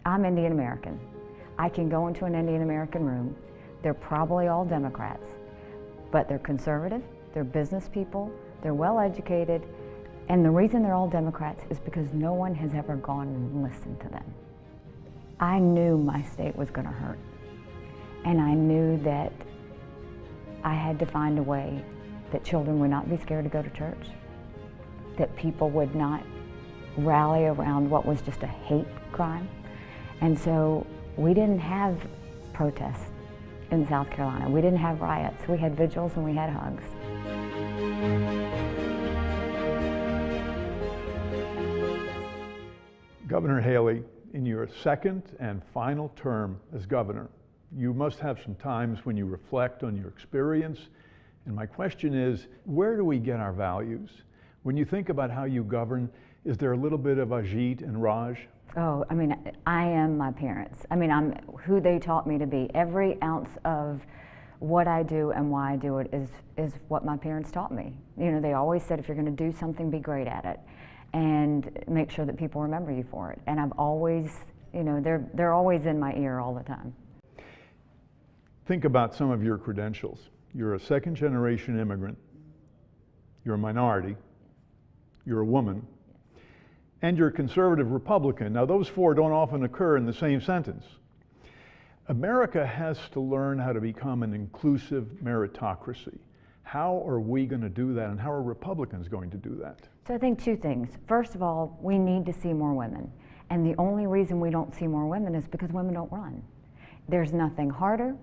I'm Indian American. I can go into an Indian American room. They're probably all Democrats, but they're conservative, they're business people, they're well educated, and the reason they're all Democrats is because no one has ever gone and listened to them. I knew my state was going to hurt, and I knew that I had to find a way that children would not be scared to go to church, that people would not rally around what was just a hate crime. And so we didn't have protests in South Carolina. We didn't have riots. We had vigils and we had hugs. Governor Haley, in your second and final term as governor, you must have some times when you reflect on your experience. And my question is, where do we get our values? When you think about how you govern, is there a little bit of Ajit and Raj? Oh, I mean, I am my parents. I mean, I'm who they taught me to be. Every ounce of what I do and why I do it is what my parents taught me. You know, they always said, if you're going to do something, be great at it, and make sure that people remember you for it. And I've always, you know, they're always in my ear all the time. Think about some of your credentials. You're a second-generation immigrant. You're a minority. You're a woman. And you're a conservative Republican. Now, those four don't often occur in the same sentence. America has to learn how to become an inclusive meritocracy. How are we going to do that, and how are Republicans going to do that? So I think two things. First of all, we need to see more women. And the only reason we don't see more women is because women don't run. There's nothing harder.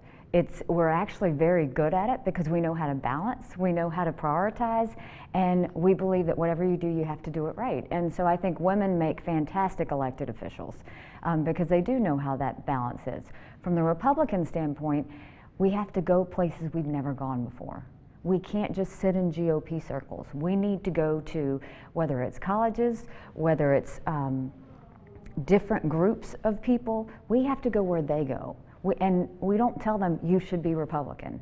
We're actually very good at it because we know how to balance, we know how to prioritize, and we believe that whatever you do, you have to do it right. And so I think women make fantastic elected officials because they do know how that balance is. From the Republican standpoint, we have to go places we've never gone before. We can't just sit in GOP circles. We need to go to, whether it's colleges, whether it's different groups of people, we have to go where they go. And we don't tell them, you should be Republican.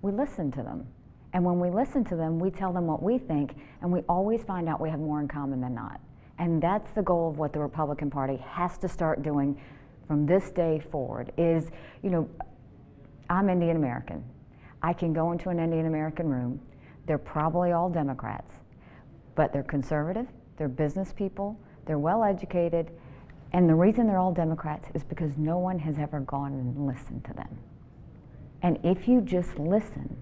We listen to them. And when we listen to them, we tell them what we think, and we always find out we have more in common than not. And that's the goal of what the Republican Party has to start doing from this day forward is, you know, I'm Indian American. I can go into an Indian American room. They're probably all Democrats, but they're conservative, they're business people, they're well educated, and the reason they're all Democrats is because no one has ever gone and listened to them. And if you just listen,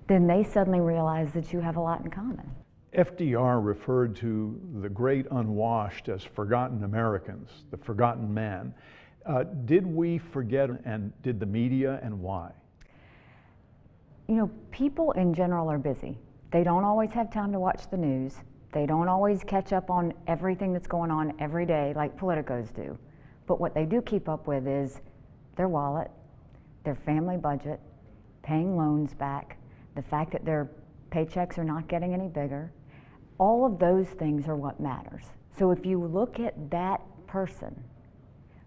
then they suddenly realize that you have a lot in common. FDR referred to the great unwashed as forgotten Americans, the forgotten man. Did we forget, and did the media, and why? You know, people in general are busy. They don't always have time to watch the news. They don't always catch up on everything that's going on every day like politicos do. But what they do keep up with is their wallet, their family budget, paying loans back, the fact that their paychecks are not getting any bigger. All of those things are what matters. So if you look at that person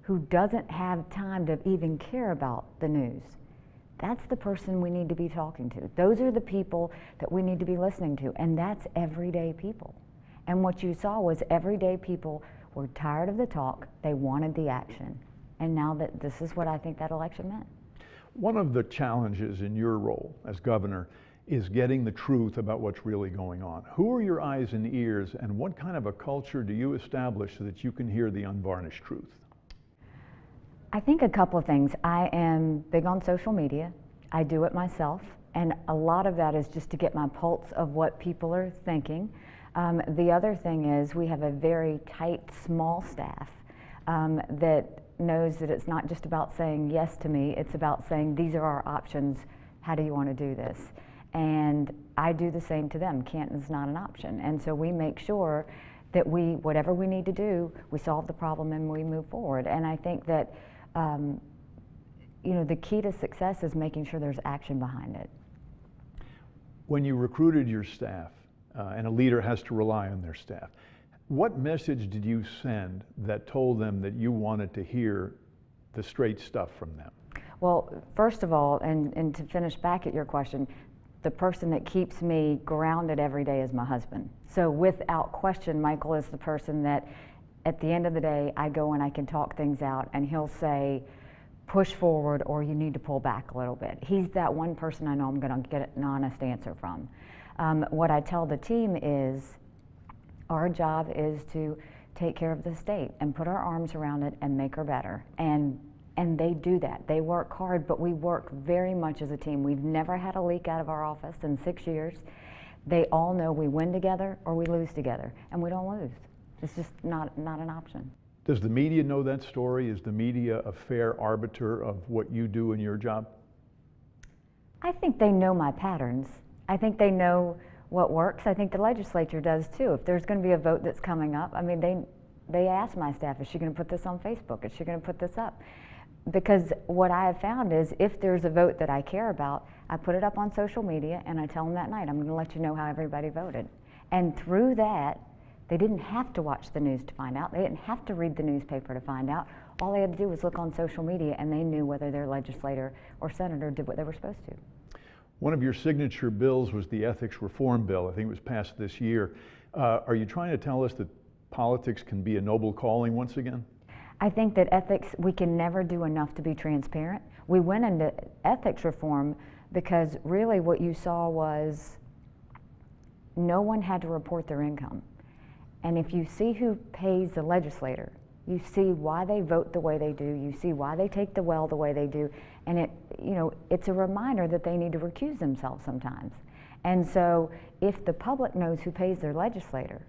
who doesn't have time to even care about the news, that's the person we need to be talking to. Those are the people that we need to be listening to, and that's everyday people. And what you saw was everyday people were tired of the talk, they wanted the action. And now that this is what I think that election meant. One of the challenges in your role as governor is getting the truth about what's really going on. Who are your eyes and ears, and what kind of a culture do you establish so that you can hear the unvarnished truth? I think a couple of things. I am big on social media. I do it myself, and a lot of that is just to get my pulse of what people are thinking. The other thing is we have a very tight, small staff that knows that it's not just about saying yes to me, it's about saying these are our options, how do you want to do this? And I do the same to them. Canton's not an option. And so we make sure that whatever we need to do, we solve the problem and we move forward. And I think that you know, the key to success is making sure there's action behind it. When you recruited your staff, and a leader has to rely on their staff, what message did you send that told them that you wanted to hear the straight stuff from them? Well, first of all, and to finish back at your question, the person that keeps me grounded every day is my husband. So without question, Michael is the person that at the end of the day, I go and I can talk things out, and he'll say, push forward, or you need to pull back a little bit. He's that one person I know I'm going to get an honest answer from. What I tell the team is, our job is to take care of the state and put our arms around it and make her better. And they do that. They work hard, but we work very much as a team. We've never had a leak out of our office in 6 years. They all know we win together or we lose together, and we don't lose. It's just not an option. Does the media know that story? Is the media a fair arbiter of what you do in your job? I think they know my patterns. I think they know what works. I think the legislature does too. If there's going to be a vote that's coming up, I mean, they ask my staff, is she going to put this on Facebook? Is she going to put this up? Because what I have found is, if there's a vote that I care about, I put it up on social media and I tell them that night, I'm going to let you know how everybody voted. And through that, they didn't have to watch the news to find out. They didn't have to read the newspaper to find out. All they had to do was look on social media, and they knew whether their legislator or senator did what they were supposed to. One of your signature bills was the ethics reform bill. I think it was passed this year. Are you trying to tell us that politics can be a noble calling once again? I think that ethics, we can never do enough to be transparent. We went into ethics reform because really what you saw was no one had to report their income. And if you see who pays the legislator, you see why they vote the way they do, you see why they take the well the way they do, and it's a reminder that they need to recuse themselves sometimes. And so if the public knows who pays their legislator,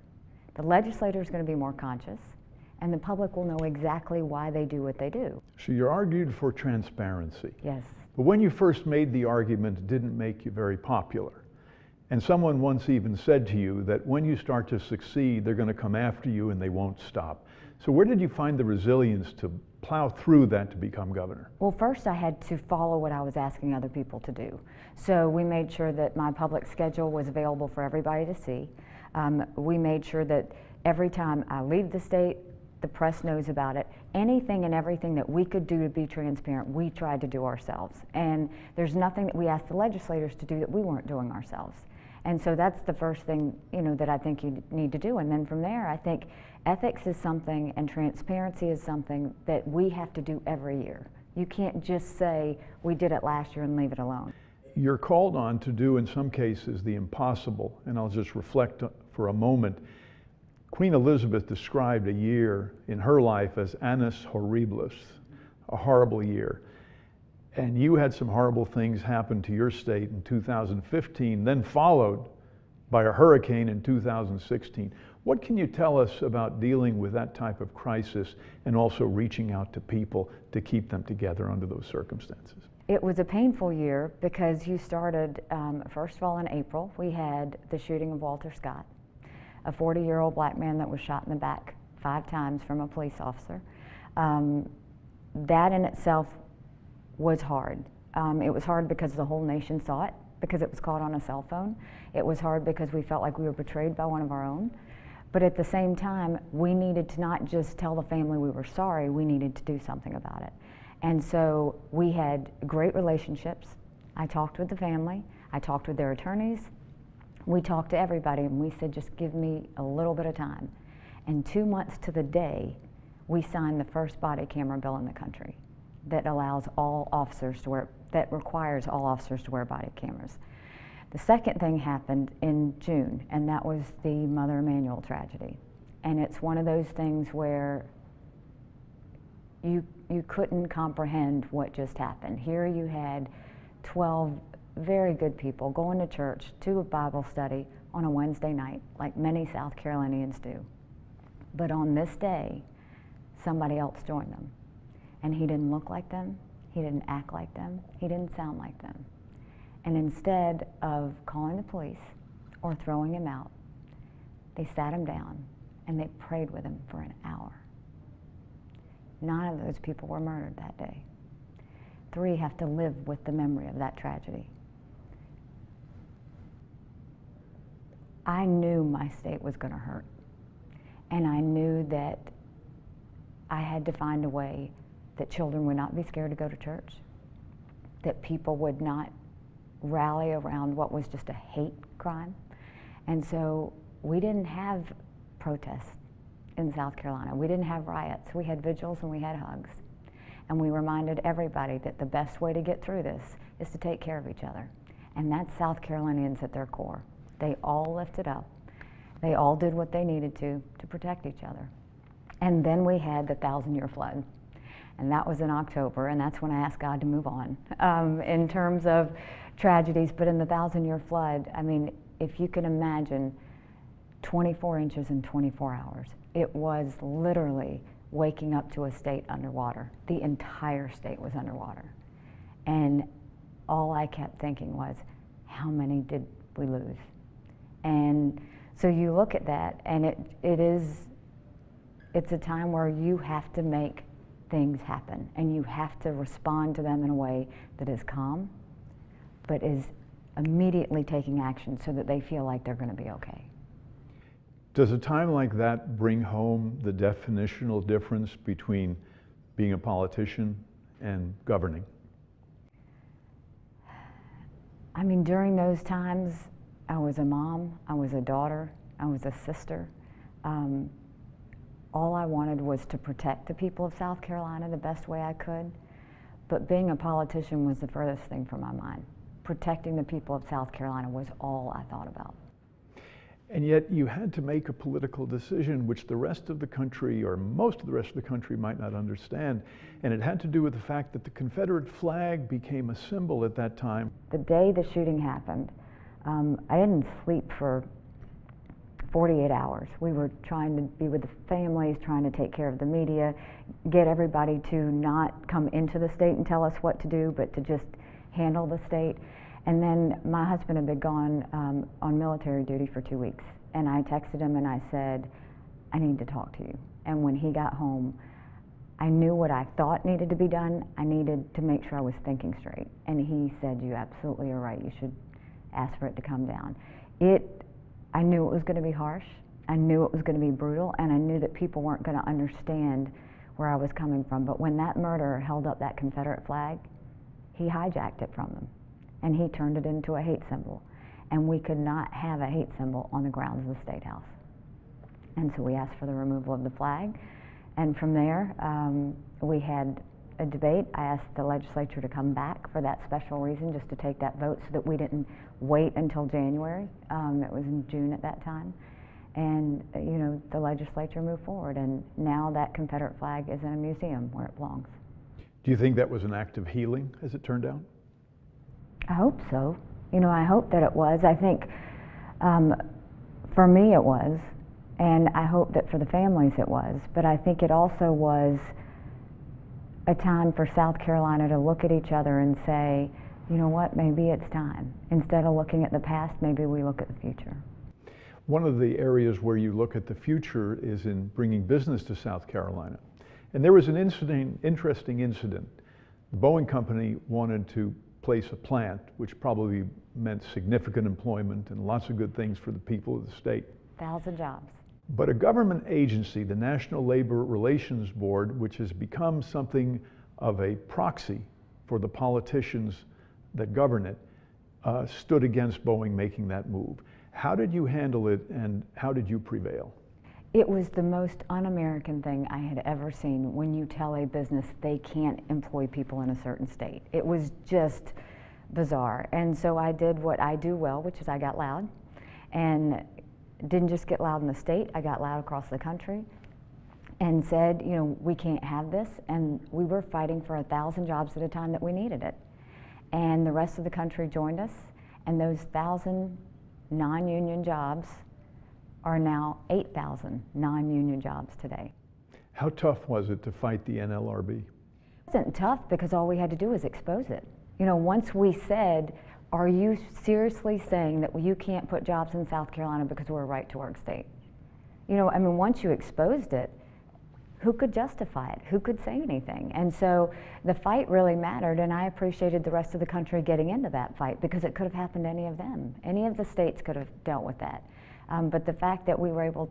the legislator is going to be more conscious, and the public will know exactly why they do what they do. So you argued for transparency. Yes. But when you first made the argument, it didn't make you very popular. And someone once even said to you that when you start to succeed, they're going to come after you and they won't stop. So where did you find the resilience to plow through that to become governor? Well, first I had to follow what I was asking other people to do. So we made sure that my public schedule was available for everybody to see. We made sure that every time I leave the state, the press knows about it. Anything and everything that we could do to be transparent, we tried to do ourselves. And there's nothing that we asked the legislators to do that we weren't doing ourselves. And so that's the first thing, that I think you need to do. And then from there, I think ethics is something and transparency is something that we have to do every year. You can't just say, we did it last year and leave it alone. You're called on to do, in some cases, the impossible. And I'll just reflect for a moment. Queen Elizabeth described a year in her life as annus horribilis, a horrible year. And you had some horrible things happen to your state in 2015, then followed by a hurricane in 2016. What can you tell us about dealing with that type of crisis and also reaching out to people to keep them together under those circumstances? It was a painful year because you started, first of all, in April, we had the shooting of Walter Scott, a 40-year-old black man that was shot in the back 5 times from a police officer. That in itself was hard. It was hard because the whole nation saw it, because it was caught on a cell phone. It was hard because we felt like we were betrayed by one of our own. But at the same time, we needed to not just tell the family we were sorry, we needed to do something about it. And so we had great relationships. I talked with the family, I talked with their attorneys, we talked to everybody, and we said, just give me a little bit of time. And 2 months to the day, we signed the first body camera bill in the country that allows all officers to wear, that requires all officers to wear body cameras. The second thing happened in June, and that was the Mother Emanuel tragedy. And it's one of those things where you couldn't comprehend what just happened. Here you had 12 very good people going to church, to a Bible study on a Wednesday night, like many South Carolinians do. But on this day, somebody else joined them. And he didn't look like them, he didn't act like them, he didn't sound like them. And instead of calling the police or throwing him out, they sat him down and they prayed with him for an hour. 9 of those people were murdered that day. 3 have to live with the memory of that tragedy. I knew my state was going to hurt. And I knew that I had to find a way that children would not be scared to go to church, that people would not rally around what was just a hate crime. And so we didn't have protests. in South Carolina. We didn't have riots. We had vigils and we had hugs. And we reminded everybody that the best way to get through this is to take care of each other. And that's South Carolinians at their core. They all lifted up. They all did what they needed to protect each other. And then we had the 1,000-year flood. And that was in October, and that's when I asked God to move on in terms of tragedies. But in the 1,000-year flood, I mean, if you can imagine 24 inches in 24 hours, it was literally waking up to a state underwater. The entire state was underwater. And all I kept thinking was, how many did we lose? And so you look at that, and it's a time where you have to make things happen, and you have to respond to them in a way that is calm, but is immediately taking action so that they feel like they're going to be okay. Does a time like that bring home the definitional difference between being a politician and governing? I mean, during those times, I was a mom, I was a daughter, I was a sister. All I wanted was to protect the people of South Carolina the best way I could, but being a politician was the furthest thing from my mind. Protecting the people of South Carolina was all I thought about. And yet you had to make a political decision which the rest of the country, or most of the rest of the country, might not understand. And it had to do with the fact that the Confederate flag became a symbol at that time. The day the shooting happened, I didn't sleep for 48 hours. We were trying to be with the families, trying to take care of the media, get everybody to not come into the state and tell us what to do, but to just handle the state. And then my husband had been gone on military duty for 2 weeks. And I texted him and I said, I need to talk to you. And when he got home, I knew what I thought needed to be done. I needed to make sure I was thinking straight. And he said, you absolutely are right. You should ask for it to come down. I knew it was going to be harsh. I knew it was going to be brutal. And I knew that people weren't going to understand where I was coming from. But when that murderer held up that Confederate flag, he hijacked it from them. And he turned it into a hate symbol. And we could not have a hate symbol on the grounds of the State House. And so we asked for the removal of the flag. And from there, we had a debate. I asked the legislature to come back for that special reason, just to take that vote so that we didn't wait until January. It was in June at that time. And you know, the legislature moved forward. And now that Confederate flag is in a museum where it belongs. Do you think that was an act of healing, as it turned out? I hope so. You know, I hope that it was. I think for me it was, and I hope that for the families it was, but I think it also was a time for South Carolina to look at each other and say, you know what, maybe it's time. Instead of looking at the past, maybe we look at the future. One of the areas where you look at the future is in bringing business to South Carolina. And there was an interesting incident. The Boeing company wanted to place a plant, which probably meant significant employment and lots of good things for the people of the state. 1,000 jobs. But a government agency, the National Labor Relations Board, which has become something of a proxy for the politicians that govern it, stood against Boeing making that move. How did you handle it, and how did you prevail? It was the most un-American thing I had ever seen when you tell a business they can't employ people in a certain state. It was just bizarre. And so I did what I do well, which is I got loud. And didn't just get loud in the state, I got loud across the country and said, you know, we can't have this. And we were fighting for 1,000 jobs at a time that we needed it. And the rest of the country joined us. And those 1,000 non-union jobs are now 8,000 non-union jobs today. How tough was it to fight the NLRB? It wasn't tough because all we had to do was expose it. You know, once we said, are you seriously saying that you can't put jobs in South Carolina because we're a right-to-work state? You know, I mean, once you exposed it, who could justify it? Who could say anything? And so the fight really mattered, and I appreciated the rest of the country getting into that fight because it could have happened to any of them. Any of the states could have dealt with that. But the fact that we were able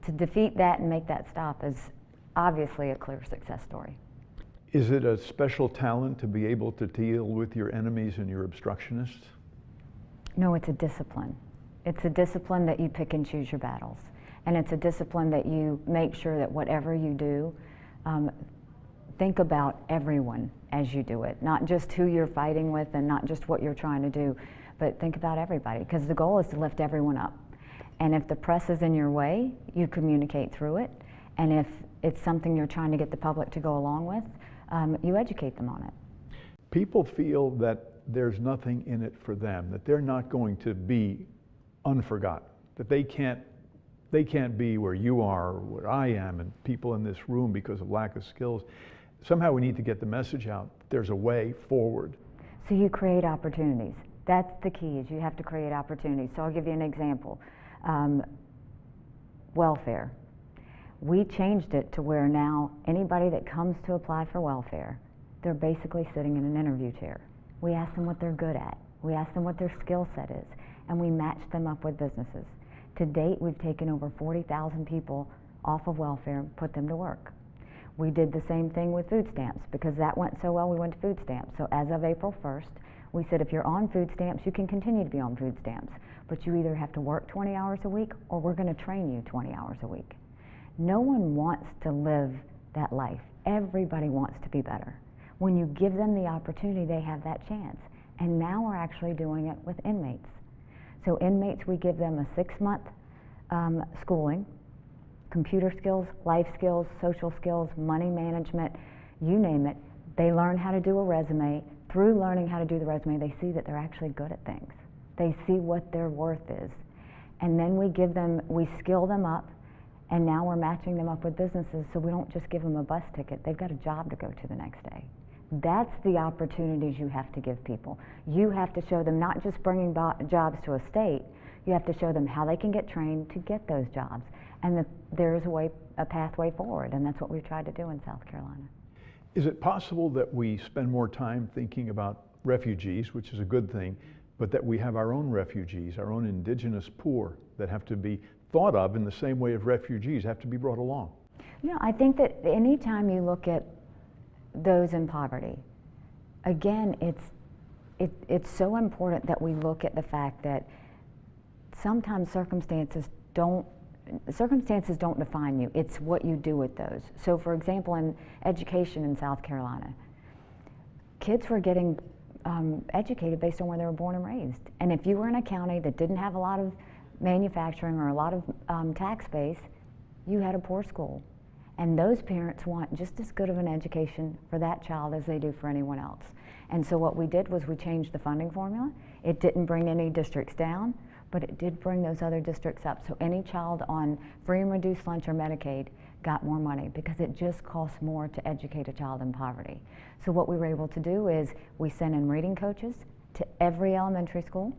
to defeat that and make that stop is obviously a clear success story. Is it a special talent to be able to deal with your enemies and your obstructionists? No, it's a discipline. It's a discipline that you pick and choose your battles. And it's a discipline that you make sure that whatever you do, think about everyone as you do it, not just who you're fighting with and not just what you're trying to do, but think about everybody, because the goal is to lift everyone up. And if the press is in your way, you communicate through it. And if it's something you're trying to get the public to go along with, you educate them on it. People feel that there's nothing in it for them, that they're not going to be unforgotten, that they can't be where you are or where I am and people in this room because of lack of skills. Somehow we need to get the message out that there's a way forward. So you create opportunities. That's the key, is you have to create opportunities. So I'll give you an example. Welfare. We changed it to where now anybody that comes to apply for welfare, they're basically sitting in an interview chair. We ask them what they're good at. We ask them what their skill set is, and we match them up with businesses. To date, we've taken over 40,000 people off of welfare and put them to work. We did the same thing with food stamps. Because that went so well, we went to food stamps. So as of April 1st, we said if you're on food stamps, you can continue to be on food stamps, but you either have to work 20 hours a week or we're going to train you 20 hours a week. No one wants to live that life. Everybody wants to be better. When you give them the opportunity, they have that chance. And now we're actually doing it with inmates. So inmates, we give them a 6-month schooling, computer skills, life skills, social skills, money management, you name it. They learn how to do a resume. Through learning how to do the resume, they see that they're actually good at things. They see what their worth is. And then we skill them up, and now we're matching them up with businesses, so we don't just give them a bus ticket. They've got a job to go to the next day. That's the opportunities you have to give people. You have to show them not just bringing jobs to a state, you have to show them how they can get trained to get those jobs, and that there is a pathway forward, and that's what we've tried to do in South Carolina. Is it possible that we spend more time thinking about refugees, which is a good thing, but that we have our own refugees, our own indigenous poor that have to be thought of in the same way of refugees, have to be brought along? You know, I think that anytime you look at those in poverty, again, it's so important that we look at the fact that sometimes circumstances don't define you. It's what you do with those. So for example, in education in South Carolina, kids were getting educated based on where they were born and raised. And if you were in a county that didn't have a lot of manufacturing or a lot of tax base, you had a poor school. And those parents want just as good of an education for that child as they do for anyone else. And so what we did was we changed the funding formula. It didn't bring any districts down, but it did bring those other districts up. So any child on free and reduced lunch or Medicaid got more money because it just costs more to educate a child in poverty. So what we were able to do is we sent in reading coaches to every elementary school.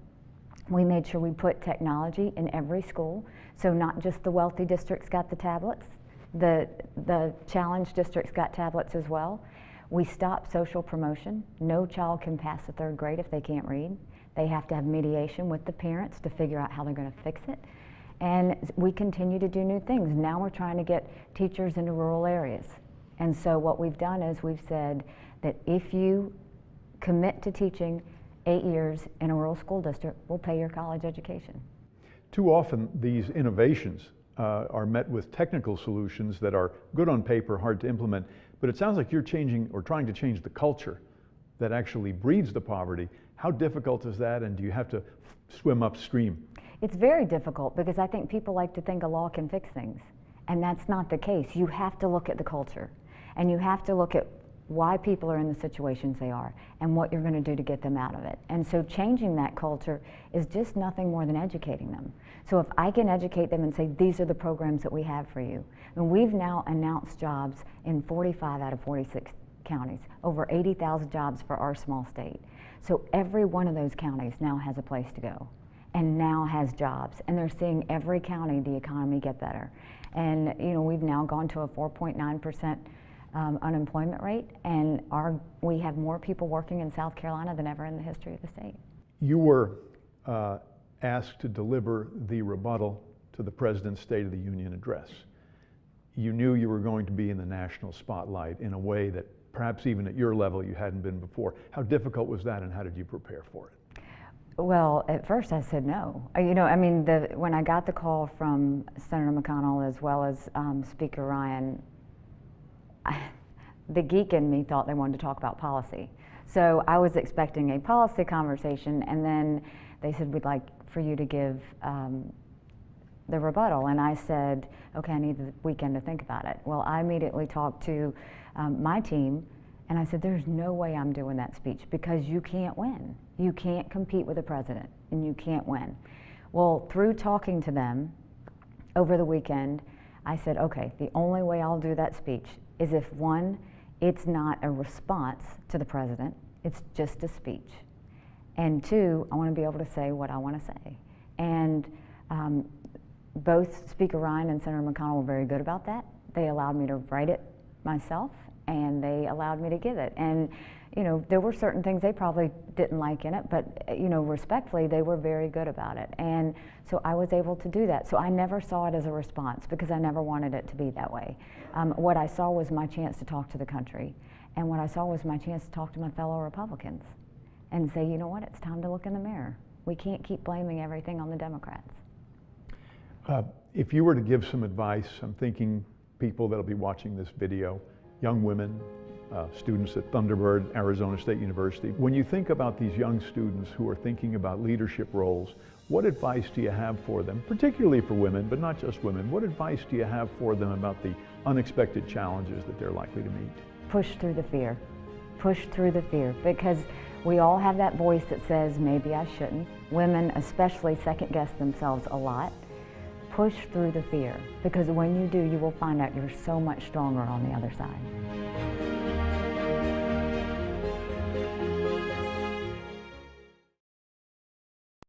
We made sure we put technology in every school. So not just the wealthy districts got the tablets, the challenged districts got tablets as well. We stopped social promotion. No child can pass the 3rd grade if they can't read. They have to have mediation with the parents to figure out how they're going to fix it. And we continue to do new things. Now we're trying to get teachers into rural areas. And so what we've done is we've said that if you commit to teaching 8 years in a rural school district, we'll pay your college education. Too often these innovations are met with technical solutions that are good on paper, hard to implement, but it sounds like you're changing or trying to change the culture that actually breeds the poverty. How difficult is that, and do you have to swim upstream? It's very difficult because I think people like to think a law can fix things, and that's not the case. You have to look at the culture, and you have to look at why people are in the situations they are and what you're going to do to get them out of it. And so changing that culture is just nothing more than educating them. So if I can educate them and say, these are the programs that we have for you, and we've now announced jobs in 45 out of 46 counties, over 80,000 jobs for our small state. So every one of those counties now has a place to go and now has jobs, and they're seeing every county, the economy get better. And you know, we've now gone to a 4.9% unemployment rate, and we have more people working in South Carolina than ever in the history of the state. You were asked to deliver the rebuttal to the President's State of the Union address. You knew you were going to be in the national spotlight in a way that perhaps even at your level you hadn't been before. How difficult was that, and how did you prepare for it? Well, at first I said no. You know, I mean, when I got the call from Senator McConnell as well as Speaker Ryan, the geek in me thought they wanted to talk about policy. So I was expecting a policy conversation, and then they said, we'd like for you to give the rebuttal. And I said, okay, I need the weekend to think about it. Well, I immediately talked to my team, and I said, there's no way I'm doing that speech because you can't win. You can't compete with the president, and you can't win. Well, through talking to them over the weekend, I said, okay, the only way I'll do that speech is if, one, it's not a response to the president, it's just a speech. And two, I want to be able to say what I want to say. And both Speaker Ryan and Senator McConnell were very good about that. They allowed me to write it myself, and they allowed me to give it. And you know, there were certain things they probably didn't like in it, but you know, respectfully, they were very good about it. And so I was able to do that. So I never saw it as a response because I never wanted it to be that way. What I saw was my chance to talk to the country. And what I saw was my chance to talk to my fellow Republicans and say, you know what, it's time to look in the mirror. We can't keep blaming everything on the Democrats. If you were to give some advice, I'm thinking people that'll be watching this video, young women, students at Thunderbird, Arizona State University. When you think about these young students who are thinking about leadership roles, what advice do you have for them, particularly for women, but not just women? What advice do you have for them about the unexpected challenges that they're likely to meet? Push through the fear. Push through the fear, because we all have that voice that says, maybe I shouldn't. Women especially second guess themselves a lot. Push through the fear, because when you do, you will find out you're so much stronger on the other side.